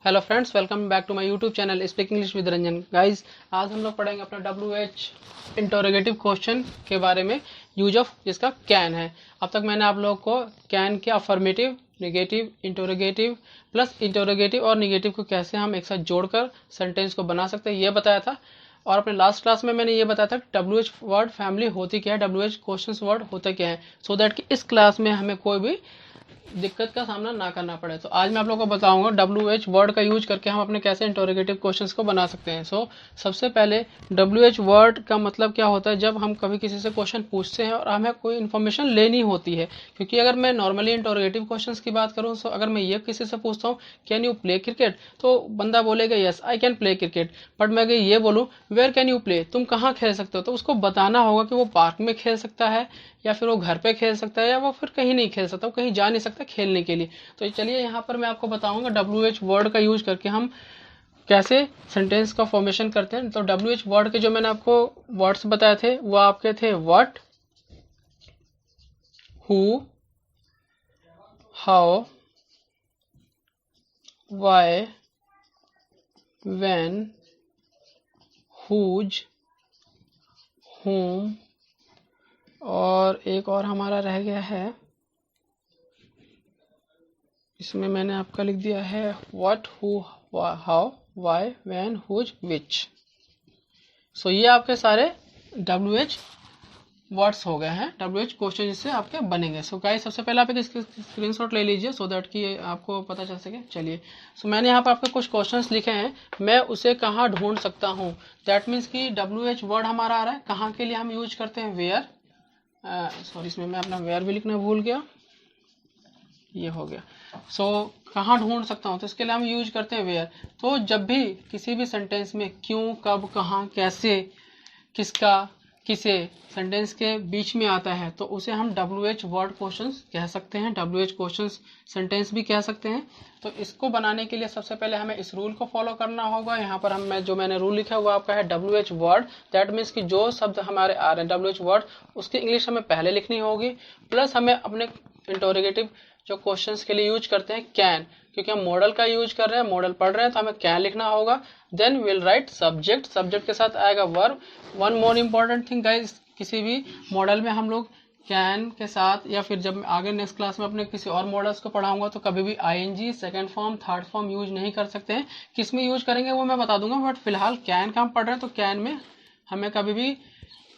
Hello friends, welcome back to my YouTube channel speak English with Ranjan. Guys, आज हम लोग पढ़ेंगे अपना WH इंटरोगेटिव क्वेश्चन के बारे में, यूज ऑफ जिसका कैन है। अब तक मैंने आप लोगों को कैन के affirmative, negative, interrogative plus interrogative और नेगेटिव को कैसे हम एक साथ जोड़कर सेंटेंस को बना सकते हैं ये बताया था। और अपने लास्ट क्लास में मैंने ये बताया था WH वर्ड फैमिली होती क्या है, WH क्वेश्चंस वर्ड होते क्या है, सो दैट कि इस क्लास में हमें कोई भी दिक्कत का सामना ना करना पड़े। तो आज मैं आप लोगों को बताऊंगा WH वर्ड का यूज करके हम अपने कैसे इंटरोगेटिव क्वेश्चंस को बना सकते हैं। सबसे पहले WH वर्ड का मतलब क्या होता है, जब हम कभी किसी से क्वेश्चन पूछते हैं और हमें कोई इन्फॉर्मेशन लेनी होती है। क्योंकि अगर मैं नॉर्मली इंटरोगेटिव क्वेश्चंस की बात करूं, तो अगर मैं ये किसी से पूछता हूँ कैन यू प्ले क्रिकेट, तो बंदा बोलेगा yes I can play cricket. But मैं अगर ये बोलूँ वेयर कैन यू प्ले, तुम कहाँ खेल सकते हो, तो उसको बताना होगा कि वो पार्क में खेल सकता है या फिर वो घर पे खेल सकता है या वो फिर कहीं नहीं खेल सकता, वो कहीं जा नहीं सकता खेलने के लिए। तो चलिए यहाँ पर मैं आपको बताऊंगा WH वर्ड का यूज करके हम कैसे सेंटेंस का फॉर्मेशन करते हैं। तो WH वर्ड के जो मैंने आपको वर्ड्स बताए थे वो आपके थे what, who, how, why, when, whose, whom, और एक और हमारा रह गया है, इसमें मैंने आपका लिख दिया है what, who, how, why, when, whose, which. So ये आपके सारे WH वर्ड्स हो गए हैं, WH क्वेश्चन जिससे आपके बनेंगे। सो गाइस, सबसे पहले आप एक स्क्रीनशॉट ले लीजिए सो दैट कि आपको पता चल सके। चलिए, सो मैंने यहाँ पर आपके कुछ क्वेश्चंस लिखे हैं, मैं उसे कहाँ ढूंढ सकता हूँ। दैट मीन्स कि WH वर्ड हमारा आ रहा है, कहाँ के लिए हम यूज करते हैं वेयर, सॉरी इसमें मैं अपना वेयर भी लिखना भूल गया, ये हो गया। कहाँ ढूंढ सकता हूँ, तो इसके लिए हम यूज करते हैं वेयर। तो जब भी किसी भी सेंटेंस में क्यों, कब, कहाँ, कैसे, किसका, किसे सेंटेंस के बीच में आता है, तो उसे हम WH वर्ड क्वेश्चंस कह सकते हैं, WH क्वेश्चंस सेंटेंस भी कह सकते हैं। तो इसको बनाने के लिए सबसे पहले हमें इस रूल को फॉलो करना होगा। यहाँ पर जो मैंने रूल लिखा है वो आपका है WH वर्ड। दैट मीन्स कि जो शब्द हमारे आ रहे हैं WH वर्ड, उसकी इंग्लिश हमें पहले लिखनी होगी, प्लस हमें अपने इंटरोगेटिव जो क्वेश्चंस के लिए यूज करते हैं कैन, क्योंकि हम मॉडल का यूज कर रहे हैं, मॉडल पढ़ रहे हैं, तो हमें कैन लिखना होगा। Then will write subject, subject के साथ आएगा verb. One more important thing guys, किसी भी मॉडल में हम लोग कैन के साथ, या फिर जब आगे नेक्स्ट क्लास में अपने किसी और मॉडल्स को पढ़ाऊंगा तो कभी भी ING, second form, third form use नहीं कर सकते हैं। किस में यूज करेंगे वो मैं बता दूंगा, बट फिलहाल कैन का हम पढ़ रहे हैं, तो कैन में हमें कभी भी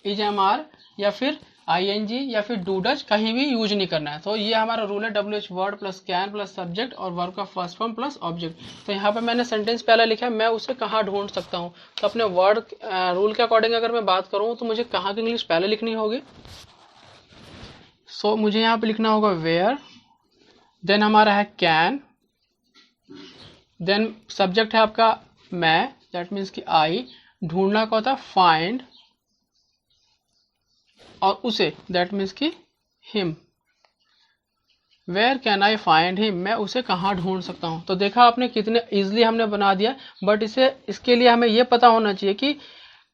IJMR या फिर ING या फिर डू डच कहीं भी यूज नहीं करना है। तो ये हमारा रूल है WH word plus can plus subject और वर्ब का फर्स्ट फॉर्म प्लस ऑब्जेक्ट। तो यहाँ पे मैंने सेंटेंस पहले लिखा है मैं उसे कहाँ ढूंढ सकता हूँ। तो अपने वर्ड रूल के अकॉर्डिंग अगर मैं बात करूँ तो मुझे कहाँ की इंग्लिश पहले लिखनी होगी। मुझे यहाँ पे लिखना होगा वेयर, देन हमारा है कैन, देन सब्जेक्ट है आपका मैं, दैट मीन्स कि आई, ढूंढना का होता है फाइंड, और उसे दैट मीन्स कि him, where can I find him, मैं उसे कहाँ ढूंढ सकता हूँ। तो देखा आपने कितने इजीली हमने बना दिया, बट इसके लिए हमें यह पता होना चाहिए कि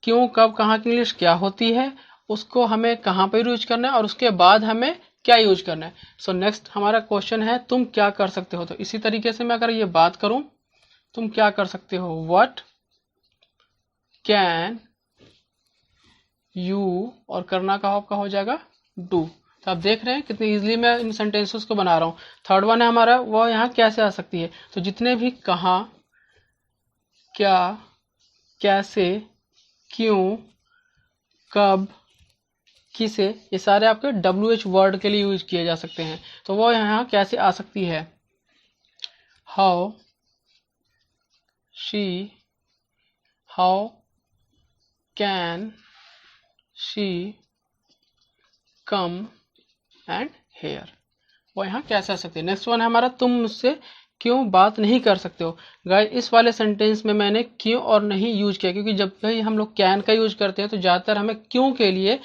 क्यों, कब, कहाँ की इंग्लिश क्या होती है, उसको हमें कहाँ पर यूज करना है और उसके बाद हमें क्या यूज करना है। नेक्स्ट हमारा क्वेश्चन है तुम क्या कर सकते हो। तो इसी तरीके से मैं अगर ये बात करूं, तुम क्या कर सकते हो, व्हाट कैन यू, और करना का आपका हो जाएगा डू। तो आप देख रहे हैं कितनी इजीली मैं इन सेंटेंसेस को बना रहा हूँ। थर्ड वन है हमारा, वो यहाँ कैसे आ सकती है। तो जितने भी कहाँ, क्या, कैसे, क्यों, कब, किसे, ये सारे आपके WH वर्ड के लिए यूज किए जा सकते हैं। तो वो यहाँ कैसे आ सकती है, how she, how can she come and here, वो यहाँ कैसे आ सकती है। नेक्स्ट वन है हमारा तुम मुझसे क्यों बात नहीं कर सकते हो। गाइस, इस वाले सेंटेंस में मैंने क्यों और नहीं यूज किया, क्योंकि जब भी हम लोग कैन का यूज करते हैं तो ज़्यादातर हमें क्यों के लिए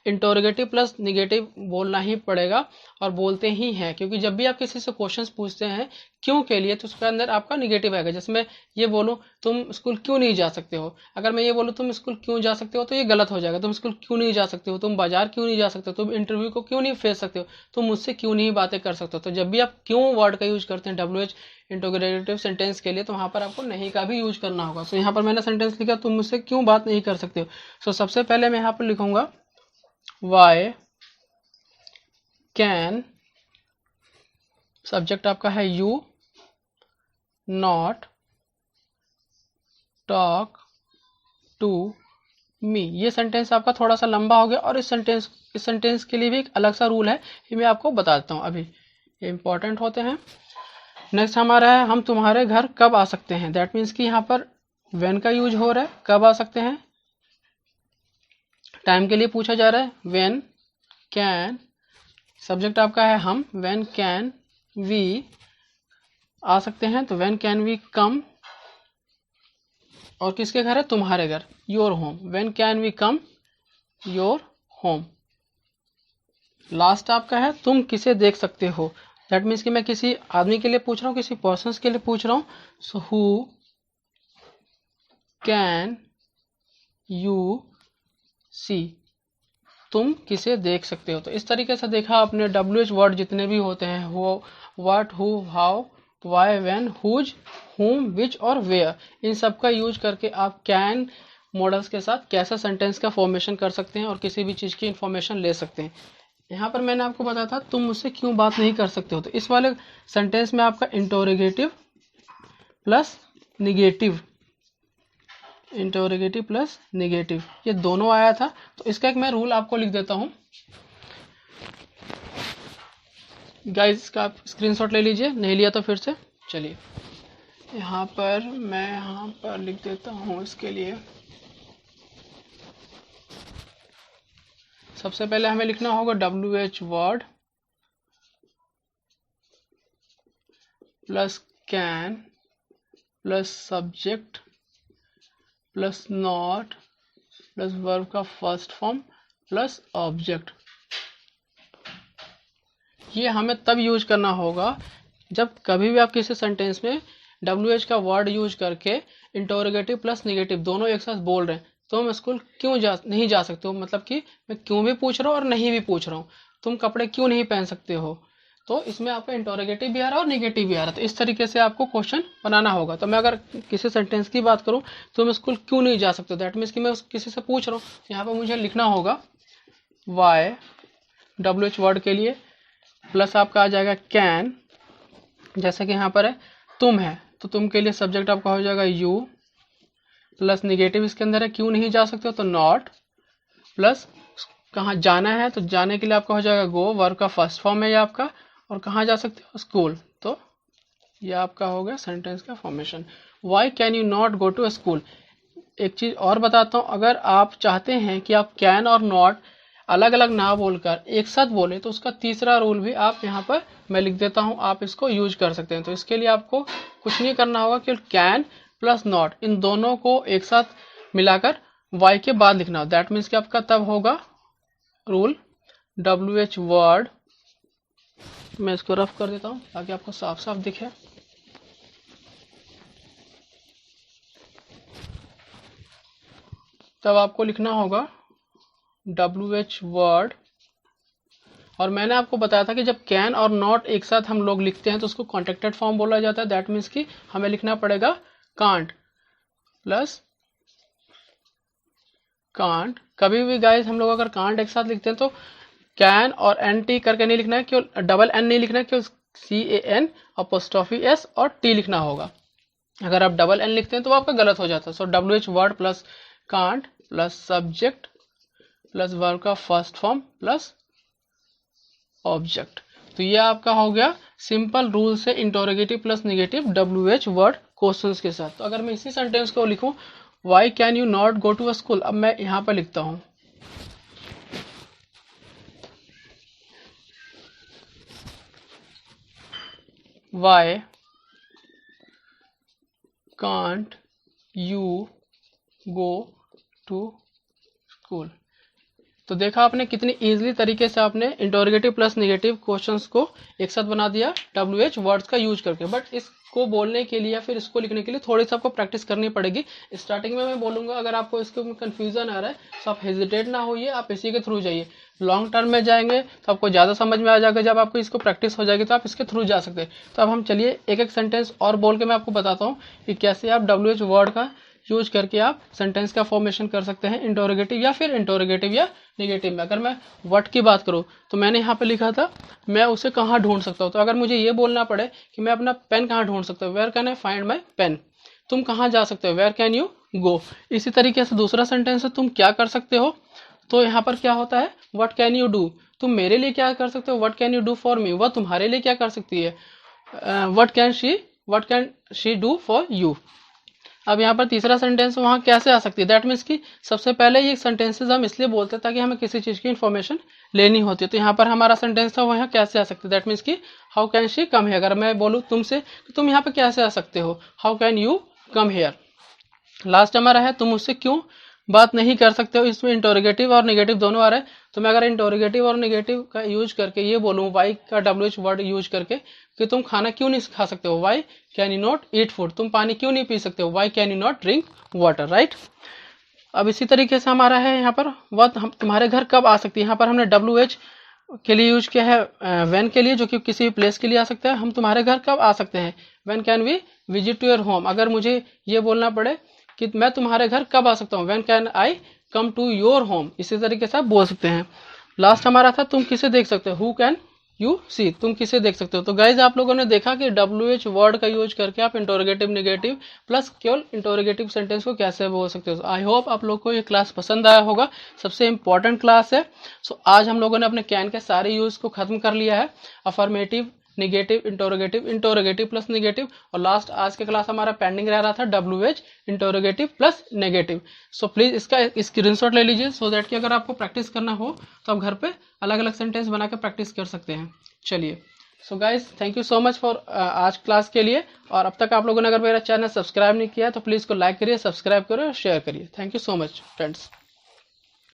इंटरोगेटिव प्लस निगेटिव बोलना ही पड़ेगा और बोलते ही हैं, क्योंकि जब भी आप किसी से क्वेश्चंस पूछते हैं क्यों के लिए तो उसके अंदर आपका निगेटिव आएगा। जैसे मैं ये बोलूँ तुम स्कूल क्यों नहीं जा सकते हो, अगर मैं ये बोलूँ तुम स्कूल क्यों जा सकते हो तो ये गलत हो जाएगा। तुम स्कूल क्यों नहीं जा सकते हो, तुम बाजार क्यों नहीं जा सकते हो, तुम इंटरव्यू को क्यों नहीं फेस सकते हो, तुम मुझसे क्यों नहीं बातें कर सकते हो। तो जब भी आप क्यों वर्ड का यूज करते हैं WH इंटरोगेटिव सेंटेंस के लिए तो वहां पर आपको नहीं का भी यूज करना होगा। सो यहाँ पर मैंने सेंटेंस लिखा तुम मुझसे क्यों बात नहीं कर सकते हो। सो सबसे पहले मैं यहाँ पर लिखूंगा वाई कैन, सब्जेक्ट आपका है you not talk to me. ये सेंटेंस आपका थोड़ा सा लंबा हो गया और इस सेंटेंस के लिए भी एक अलग सा रूल है, ये मैं आपको बता देता हूँ अभी, ये इंपॉर्टेंट होते हैं। नेक्स्ट हमारा है हम तुम्हारे घर कब आ सकते हैं। दैट मीन्स कि यहाँ पर व्हेन का यूज हो रहा है, कब आ सकते हैं, टाइम के लिए पूछा जा रहा है व्हेन कैन, सब्जेक्ट आपका है हम, व्हेन कैन वी आ सकते हैं तो व्हेन कैन वी कम, और किसके घर है, तुम्हारे घर, your home, when can we come your home. Last आपका है तुम किसे देख सकते हो। दैट मीन्स कि मैं किसी आदमी के लिए पूछ रहा हूँ, किसी पर्सन के लिए पूछ रहा हूँ। So who can you see, तुम किसे देख सकते हो। तो इस तरीके से देखा आपने WH वर्ड जितने भी होते हैं, वो what, who, how, why, when, whose, whom, which और वेयर, इन सब का यूज करके आप कैन मॉडल्स के साथ कैसे सेंटेंस का फॉर्मेशन कर सकते हैं और किसी भी चीज़ की इंफॉर्मेशन ले सकते हैं। यहाँ पर मैंने आपको बताया था तुम मुझसे क्यों बात नहीं कर सकते हो, तो इस वाले सेंटेंस में आपका interrogative plus negative, interrogative plus negative ये दोनों आया था। तो इसका एक मैं रूल आपको लिख देता हूँ गाइस, इसका आप स्क्रीनशॉट ले लीजिए, नहीं लिया तो फिर से चलिए यहाँ पर मैं यहाँ पर लिख देता हूँ। इसके लिए सबसे पहले हमें लिखना होगा WH word plus can plus subject plus not plus verb का फर्स्ट फॉर्म प्लस ऑब्जेक्ट। ये हमें तब यूज करना होगा जब कभी भी आप किसी सेंटेंस में WH का वर्ड यूज करके इंटरोगेटिव प्लस निगेटिव दोनों एक साथ बोल रहे हैं। तो हम स्कूल क्यों नहीं जा सकते हो, मतलब कि मैं क्यों भी पूछ रहा हूँ और नहीं भी पूछ रहा हूँ, तुम कपड़े क्यों नहीं पहन सकते हो, तो इसमें आपका इंटरोगेटिव भी आ रहा है और निगेटिव भी आ रहा है। तो इस तरीके से आपको क्वेश्चन बनाना होगा। तो मैं अगर किसी सेंटेंस की बात करूँ तो मैं स्कूल क्यों नहीं जा सकते, दैट मीन्स कि मैं किसी से पूछ रहा हूँ, यहाँ पर मुझे लिखना होगा वाई WH वर्ड के लिए प्लस आपका आ जाएगा कैन, जैसे कि यहाँ पर है तुम है तो तुम के लिए सब्जेक्ट आपका हो जाएगा यू प्लस निगेटिव इसके अंदर है क्यों नहीं जा सकते हो तो नॉट, प्लस कहाँ जाना है तो जाने के लिए आपका हो जाएगा गो, वर्ब का फर्स्ट फॉर्म है ये आपका, और कहाँ जा सकते हो स्कूल। तो ये आपका हो गया सेंटेंस का formation. Why can you not go to school. एक चीज़ और बताता हूँ, अगर आप चाहते हैं कि आप कैन और नॉट अलग अलग ना बोलकर एक साथ बोले तो उसका तीसरा रूल भी आप यहाँ पर मैं लिख देता हूँ, आप इसको यूज कर सकते हैं। तो इसके लिए आपको कुछ नहीं करना होगा, केवल कैन प्लस नॉट इन दोनों को एक साथ मिलाकर वाई के बाद लिखना हो। दैट मीन्स कि आपका तब होगा रूल WH वर्ड, मैं इसको रफ कर देता हूँ ताकि आपको साफ साफ दिखे। तब आपको लिखना होगा WH वर्ड, और मैंने आपको बताया था कि जब कैन और नॉट एक साथ हम लोग लिखते हैं तो उसको कॉन्ट्रैक्टेड फॉर्म बोला जाता है। दैट मीन्स कि हमें लिखना पड़ेगा कांट प्लस कांट। कभी भी गाइस हम लोग अगर कांट एक साथ लिखते हैं तो कैन और NT करके नहीं लिखना है, केवल डबल N नहीं लिखना है, केवल CAN अपोस्ट्रोफी S और T लिखना होगा। अगर आप डबल N लिखते हैं तो आपका गलत हो जाता है। So WH word plus can't plus subject plus verb का फर्स्ट फॉर्म प्लस ऑब्जेक्ट। तो ये आपका हो गया सिंपल रूल से interrogative plus negative WH word questions के साथ। तो अगर मैं इसी सेंटेंस को लिखूं why can you not go to a school, अब मैं यहां पर लिखता हूं why can't you go to school. तो देखा आपने कितनी इजीली तरीके से आपने इंटरोगेटिव प्लस नेगेटिव क्वेश्चंस को एक साथ बना दिया WH वर्ड्स का यूज करके। बट इसको बोलने के लिए या फिर इसको लिखने के लिए थोड़ी सी आपको प्रैक्टिस करनी पड़ेगी। स्टार्टिंग में मैं बोलूंगा, अगर आपको इसके कंफ्यूजन आ रहा है तो आप हेजिटेट ना होइए, आप इसी के थ्रू जाइए। लॉन्ग टर्म में जाएंगे तो आपको ज़्यादा समझ में आ जाएगा, जब आपको इसको प्रैक्टिस हो जाएगी तो आप इसके थ्रू जा सकते हैं। तो अब हम चलिए एक एक सेंटेंस और बोल के मैं आपको बताता हूँ कि कैसे आप WH वर्ड का यूज करके आप सेंटेंस का फॉर्मेशन कर सकते हैं इंटरोगेटिव या फिर इंटरोगेटिव या नेगेटिव में। अगर मैं व्हाट की बात करूं तो मैंने यहाँ पे लिखा था मैं उसे कहाँ ढूंढ सकता हूँ। तो अगर मुझे ये बोलना पड़े कि मैं अपना पेन कहाँ ढूंढ सकता हूँ, where can I find my pen. तुम कहाँ जा सकते हो, वेयर कैन यू गो। इसी तरीके से दूसरा सेंटेंस है तुम क्या कर सकते हो, तो यहाँ पर क्या होता है व्हाट कैन यू डू। तुम मेरे लिए क्या कर सकते हो, what can you do for me. वह तुम्हारे लिए क्या कर सकती है, what can she do for you. अब यहाँ पर तीसरा सेंटेंस वहाँ कैसे आ सकती है, दैट मीन्स कि सबसे पहले ये सेंटेंसेस हम इसलिए बोलते हैं ताकि हमें किसी चीज़ की इन्फॉर्मेशन लेनी होती है। तो यहाँ पर हमारा सेंटेंस था वो यहाँ कैसे आ सकती है, दैट मीन्स कि how can she come here. अगर मैं बोलूँ तुमसे तो तुम यहाँ पे कैसे आ सकते हो, how can you come here. Last हमारा है तुम उससे क्यों बात नहीं कर सकते हो। इसमें इंटरोगेटिव और नेगेटिव दोनों आ रहे हैं। तो मैं अगर इंटरोगेटिव और नेगेटिव का यूज करके ये बोलूँ वाई का WH वर्ड यूज करके कि तुम खाना क्यों नहीं खा सकते हो, why can you not eat food. तुम पानी क्यों नहीं पी सकते हो, why can you not drink water, right. अब इसी तरीके से हमारा है यहाँ पर वह तुम्हारे घर कब आ सकती है। यहाँ पर हमने WH के लिए यूज किया है व्हेन के लिए, जो कि किसी भी प्लेस के लिए आ सकता है। हम तुम्हारे घर कब आ सकते हैं, when can we visit to your home. अगर मुझे ये बोलना पड़े कि मैं तुम्हारे घर कब आ सकता हूँ, when can I come to your home. इसी तरीके से आप बोल सकते हैं। लास्ट हमारा था तुम किसे देख सकते हो, हु कैन यू सी। तुम किसे देख सकते हो। तो गाइज आप लोगों ने देखा कि WH वर्ड का यूज करके आप इंटरोगेटिव नेगेटिव प्लस केवल इंटरोगेटिव सेंटेंस को कैसे बोल सकते हो। आई होप आप लोग को ये क्लास पसंद आया होगा, सबसे इंपॉर्टेंट क्लास है। सो आज हम लोगों ने अपने कैन के सारे यूज को खत्म कर लिया है, affirmative, negative, interrogative, interrogative plus negative, और लास्ट आज का क्लास हमारा पेंडिंग रह रहा था WH interrogative plus negative. So please इसका स्क्रीनशॉट ले लीजिए सो दैट कि अगर आपको प्रैक्टिस करना हो तो आप घर पे अलग अलग सेंटेंस बना के प्रैक्टिस कर सकते हैं। चलिए, so guys thank you so much for आज क्लास के लिए। और अब तक आप लोगों ने अगर मेरा चैनल सब्सक्राइब नहीं किया है तो प्लीज़ को लाइक करिए, सब्सक्राइब करिए और शेयर करिए। Thank you so much friends.